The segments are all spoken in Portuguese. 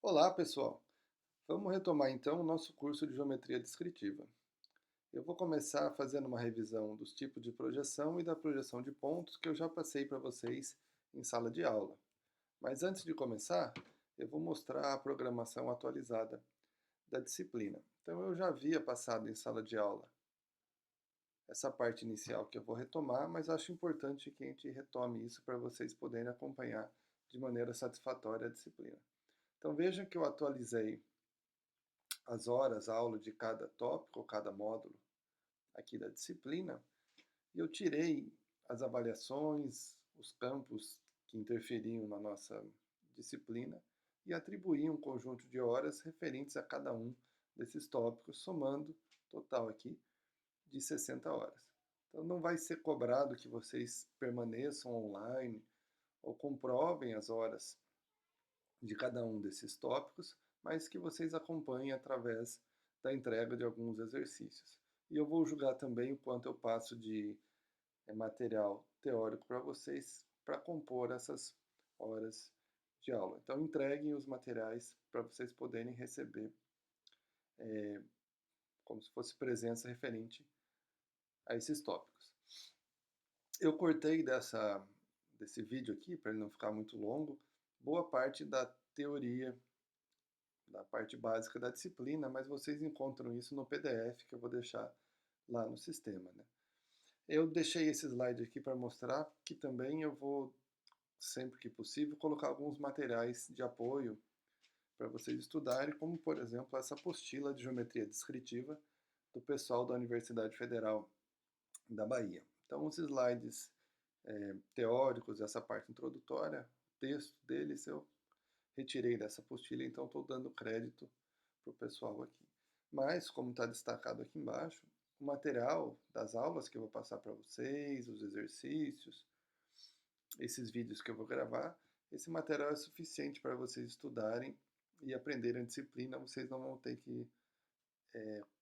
Olá, pessoal! Vamos retomar então o nosso curso de geometria descritiva. Eu vou começar fazendo uma revisão dos tipos de projeção e da projeção de pontos que eu já passei para vocês em sala de aula. Mas antes de começar, eu vou mostrar a programação atualizada da disciplina. Então eu já havia passado em sala de aula essa parte inicial que eu vou retomar, mas acho importante que a gente retome isso para vocês poderem acompanhar de maneira satisfatória a disciplina. Então vejam que eu atualizei as horas aula de cada tópico, ou cada módulo aqui da disciplina, e eu tirei as avaliações, os campos que interferiam na nossa disciplina e atribuí um conjunto de horas referentes a cada um desses tópicos, somando total aqui de 60 horas. Então não vai ser cobrado que vocês permaneçam online ou comprovem as horas de cada um desses tópicos, mas que vocês acompanhem através da entrega de alguns exercícios. E eu vou julgar também o quanto eu passo de material teórico para vocês para compor essas horas de aula. Então entreguem os materiais para vocês poderem receber como se fosse presença referente a esses tópicos. Eu cortei desse vídeo aqui, para ele não ficar muito longo, boa parte da teoria da parte básica da disciplina, mas vocês encontram isso no PDF que eu vou deixar lá no sistema, né? Eu deixei esse slide aqui para mostrar que também eu vou, sempre que possível, colocar alguns materiais de apoio para vocês estudarem, como por exemplo essa apostila de geometria descritiva do pessoal da Universidade Federal da Bahia. Então os slides teóricos, essa parte introdutória, o texto deles eu retirei dessa apostila, então estou dando crédito para o pessoal aqui. Mas, como está destacado aqui embaixo, o material das aulas que eu vou passar para vocês, os exercícios, esses vídeos que eu vou gravar, esse material é suficiente para vocês estudarem e aprenderem a disciplina, vocês não vão ter que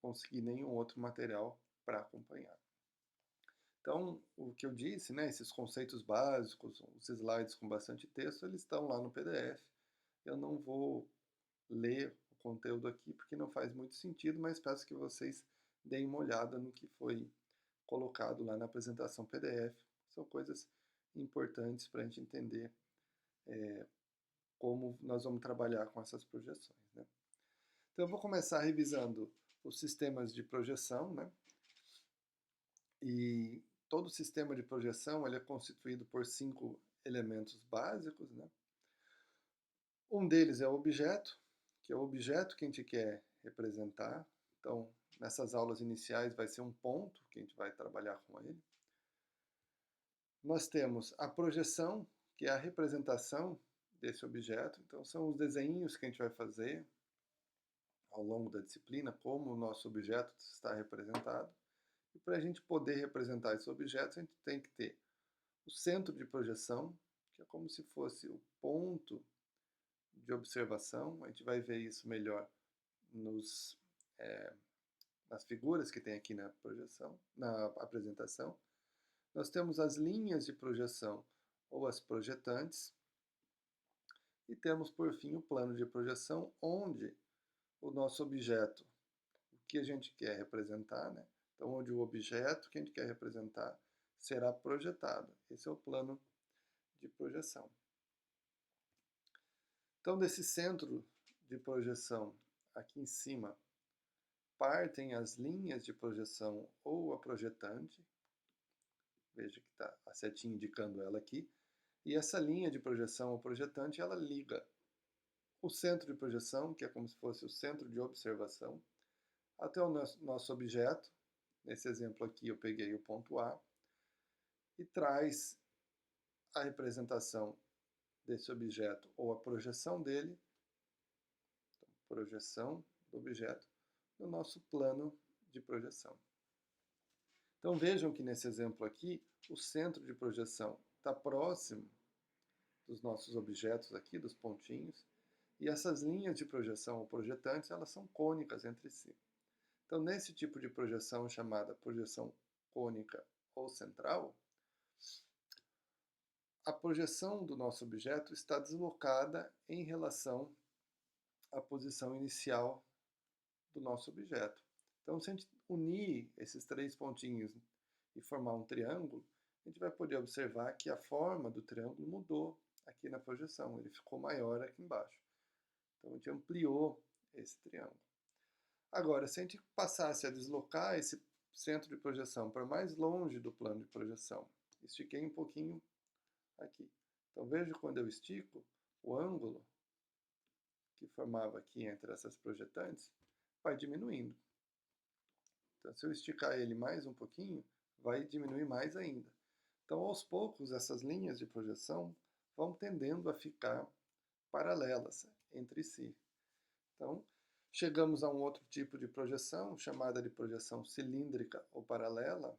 conseguir nenhum outro material para acompanhar. Então, o que eu disse, né, esses conceitos básicos, os slides com bastante texto, eles estão lá no PDF. Eu não vou ler o conteúdo aqui porque não faz muito sentido, mas peço que vocês deem uma olhada no que foi colocado lá na apresentação PDF. São coisas importantes para a gente entender como nós vamos trabalhar com essas projeções, né? Então eu vou começar revisando os sistemas de projeção, né? E todo sistema de projeção ele é constituído por 5 elementos básicos, né? Um deles é o objeto, que é o objeto que a gente quer representar. Então, nessas aulas iniciais vai ser um ponto que a gente vai trabalhar com ele. Nós temos a projeção, que é a representação desse objeto. Então, são os desenhos que a gente vai fazer ao longo da disciplina, como o nosso objeto está representado. E para a gente poder representar esse objeto, a gente tem que ter o centro de projeção, que é como se fosse o ponto de observação. A gente vai ver isso melhor nos, nas figuras que tem aqui na projeção, na apresentação. Nós temos as linhas de projeção ou as projetantes. E temos, por fim, o plano de projeção, onde o nosso objeto, o que a gente quer representar, né? Então, onde o objeto que a gente quer representar será projetado. Esse é o plano de projeção. Então, desse centro de projeção aqui em cima, partem as linhas de projeção ou a projetante. Veja que está a setinha indicando ela aqui. E essa linha de projeção ou projetante, ela liga o centro de projeção, que é como se fosse o centro de observação, até o nosso objeto. Nesse exemplo aqui eu peguei o ponto A, e traz a representação desse objeto ou a projeção dele, então, projeção do objeto, no nosso plano de projeção. Então vejam que nesse exemplo aqui, o centro de projeção está próximo dos nossos objetos aqui, dos pontinhos, e essas linhas de projeção ou projetantes, elas são cônicas entre si. Então, nesse tipo de projeção chamada projeção cônica ou central, a projeção do nosso objeto está deslocada em relação a posição inicial do nosso objeto. Então, se a gente unir esses três pontinhos e formar um triângulo, a gente vai poder observar que a forma do triângulo mudou aqui na projeção, ele ficou maior aqui embaixo. Então, a gente ampliou esse triângulo. Agora, se a gente passasse a deslocar esse centro de projeção para mais longe do plano de projeção, estiquei um pouquinho aqui. Então, veja quando eu estico, o ângulo que formava aqui entre essas projetantes vai diminuindo. Então, se eu esticar ele mais um pouquinho, vai diminuir mais ainda. Então, aos poucos, essas linhas de projeção vão tendendo a ficar paralelas entre si. Então, chegamos a um outro tipo de projeção, chamada de projeção cilíndrica ou paralela.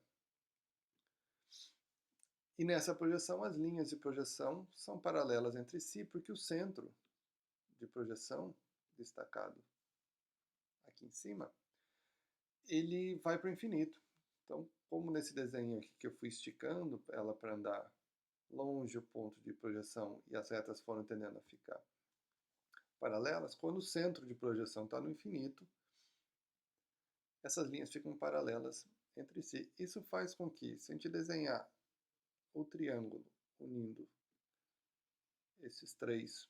E nessa projeção, as linhas de projeção são paralelas entre si, porque o centro de projeção, destacado aqui em cima, ele vai para o infinito. Então, como nesse desenho aqui que eu fui esticando ela para andar longe o ponto de projeção e as retas foram tendendo a ficar paralelas, quando o centro de projeção está no infinito, essas linhas ficam paralelas entre si. Isso faz com que, se a gente desenhar o triângulo unindo esses três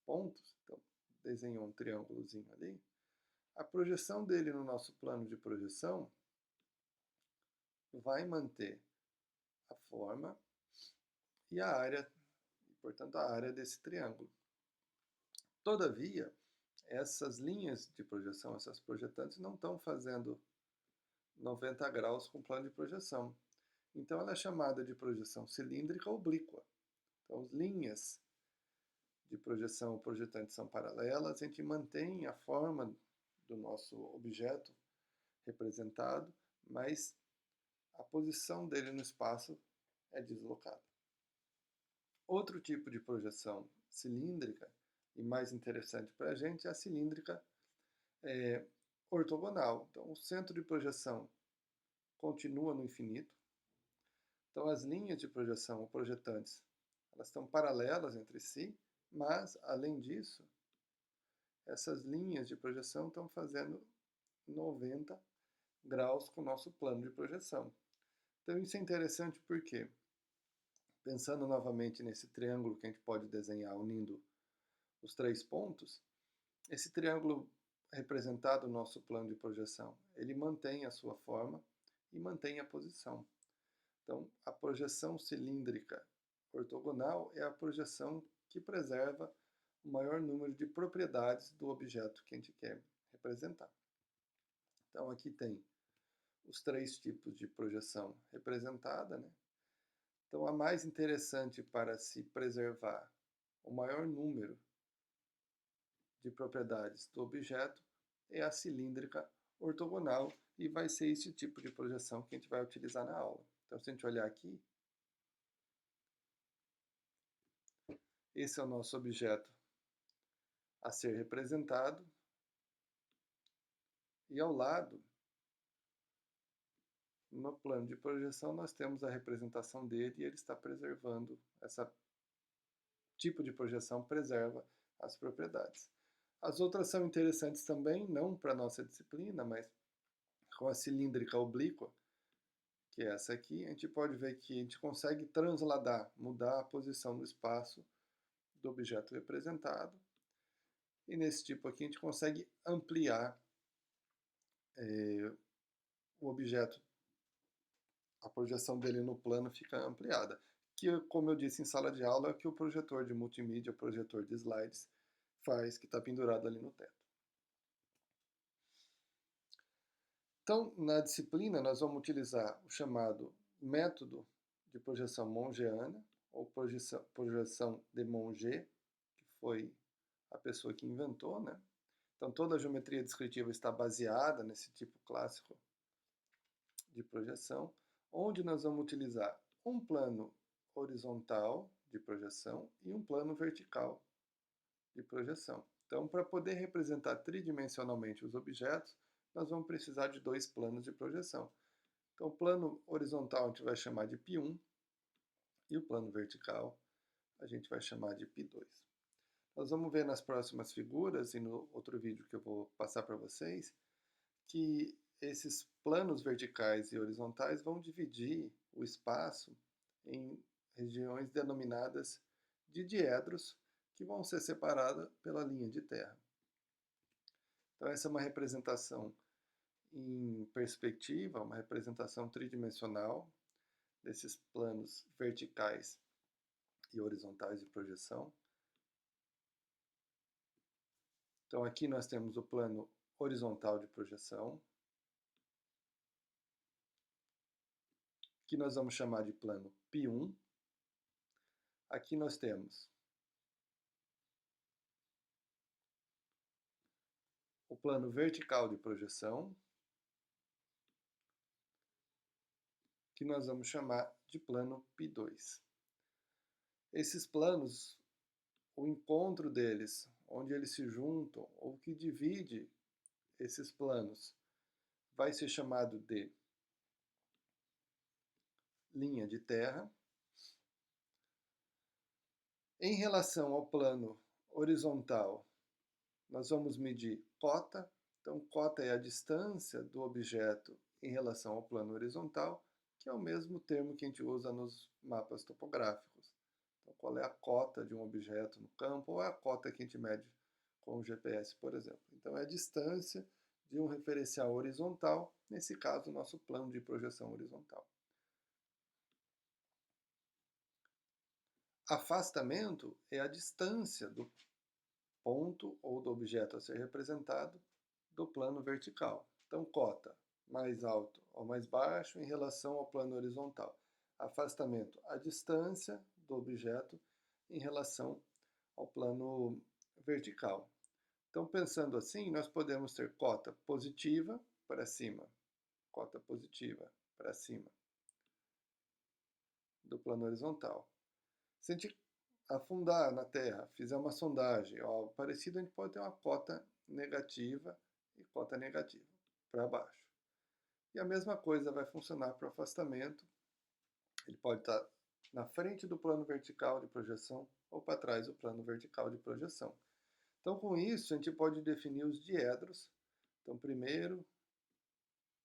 pontos, então desenhou um triângulozinho ali, a projeção dele no nosso plano de projeção vai manter a forma e a área, portanto a área desse triângulo. Todavia, essas linhas de projeção, essas projetantes, não estão fazendo 90 graus com o plano de projeção. Então ela é chamada de projeção cilíndrica oblíqua. Então as linhas de projeção projetantes são paralelas, a gente mantém a forma do nosso objeto representado, mas a posição dele no espaço é deslocada. Outro tipo de projeção cilíndrica, e mais interessante para a gente, é a cilíndrica ortogonal. Então, o centro de projeção continua no infinito. Então, as linhas de projeção, ou projetantes, elas estão paralelas entre si, mas, além disso, essas linhas de projeção estão fazendo 90 graus com o nosso plano de projeção. Então, isso é interessante porque, pensando novamente nesse triângulo que a gente pode desenhar unindo os três pontos, esse triângulo representado no nosso plano de projeção, ele mantém a sua forma e mantém a posição. Então, a projeção cilíndrica ortogonal é a projeção que preserva o maior número de propriedades do objeto que a gente quer representar. Então, aqui tem os três tipos de projeção representada, né? Então, a mais interessante para se preservar o maior número de propriedades do objeto é a cilíndrica ortogonal e vai ser esse tipo de projeção que a gente vai utilizar na aula. Então, se a gente olhar aqui, esse é o nosso objeto a ser representado e ao lado, no plano de projeção, nós temos a representação dele e ele está preservando, esse tipo de projeção preserva as propriedades. As outras são interessantes também, não para a nossa disciplina, mas com a cilíndrica oblíqua, que é essa aqui, a gente pode ver que a gente consegue transladar, mudar a posição no espaço do objeto representado. E nesse tipo aqui a gente consegue ampliar o objeto, a projeção dele no plano fica ampliada. Que, como eu disse em sala de aula, é o que o projetor de multimídia, o projetor de slides, faz, que está pendurado ali no teto. Então, na disciplina, nós vamos utilizar o chamado método de projeção mongeana, ou projeção de Monge, que foi a pessoa que inventou, né? Então, toda a geometria descritiva está baseada nesse tipo clássico de projeção, onde nós vamos utilizar um plano horizontal de projeção e um plano vertical de projeção. Então, para poder representar tridimensionalmente os objetos, nós vamos precisar de dois planos de projeção. Então, o plano horizontal a gente vai chamar de π1 e o plano vertical a gente vai chamar de π2. Nós vamos ver nas próximas figuras e no outro vídeo que eu vou passar para vocês, que esses planos verticais e horizontais vão dividir o espaço em regiões denominadas de diedros, que vão ser separadas pela linha de terra. Então essa é uma representação em perspectiva, uma representação tridimensional desses planos verticais e horizontais de projeção. Então aqui nós temos o plano horizontal de projeção, que nós vamos chamar de plano π1. Aqui nós temos o plano vertical de projeção, que nós vamos chamar de plano π2. Esses planos, o encontro deles, onde eles se juntam, ou que divide esses planos, vai ser chamado de linha de terra. Em relação ao plano horizontal, nós vamos medir cota. Então, cota é a distância do objeto em relação ao plano horizontal, que é o mesmo termo que a gente usa nos mapas topográficos. Então, qual é a cota de um objeto no campo, ou é a cota que a gente mede com o GPS, por exemplo. Então, é a distância de um referencial horizontal, nesse caso, o nosso plano de projeção horizontal. Afastamento é a distância do ponto ou do objeto a ser representado do plano vertical. Então, cota, mais alto ou mais baixo em relação ao plano horizontal. Afastamento, a distância do objeto em relação ao plano vertical. Então, pensando assim, nós podemos ter cota positiva para cima, cota positiva para cima do plano horizontal. Se a gente afundar na Terra, fizer uma sondagem ou algo parecido, a gente pode ter uma cota negativa e cota negativa para baixo. E a mesma coisa vai funcionar para o afastamento. Ele pode estar na frente do plano vertical de projeção ou para trás do plano vertical de projeção. Então, com isso, a gente pode definir os diedros. Então, primeiro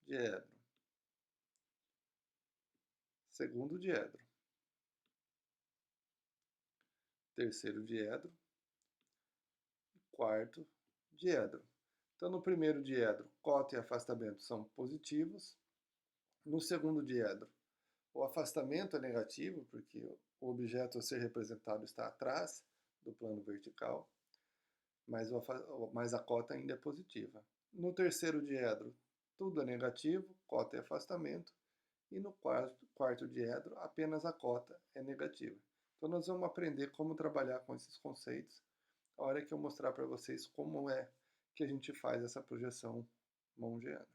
diedro, segundo diedro, terceiro diedro e quarto diedro. Então, no primeiro diedro, cota e afastamento são positivos. No segundo diedro, o afastamento é negativo, porque o objeto a ser representado está atrás do plano vertical, mas a cota ainda é positiva. No terceiro diedro, tudo é negativo, cota e afastamento. E no quarto diedro, apenas a cota é negativa. Então, nós vamos aprender como trabalhar com esses conceitos a hora que eu mostrar para vocês como é que a gente faz essa projeção mongeana.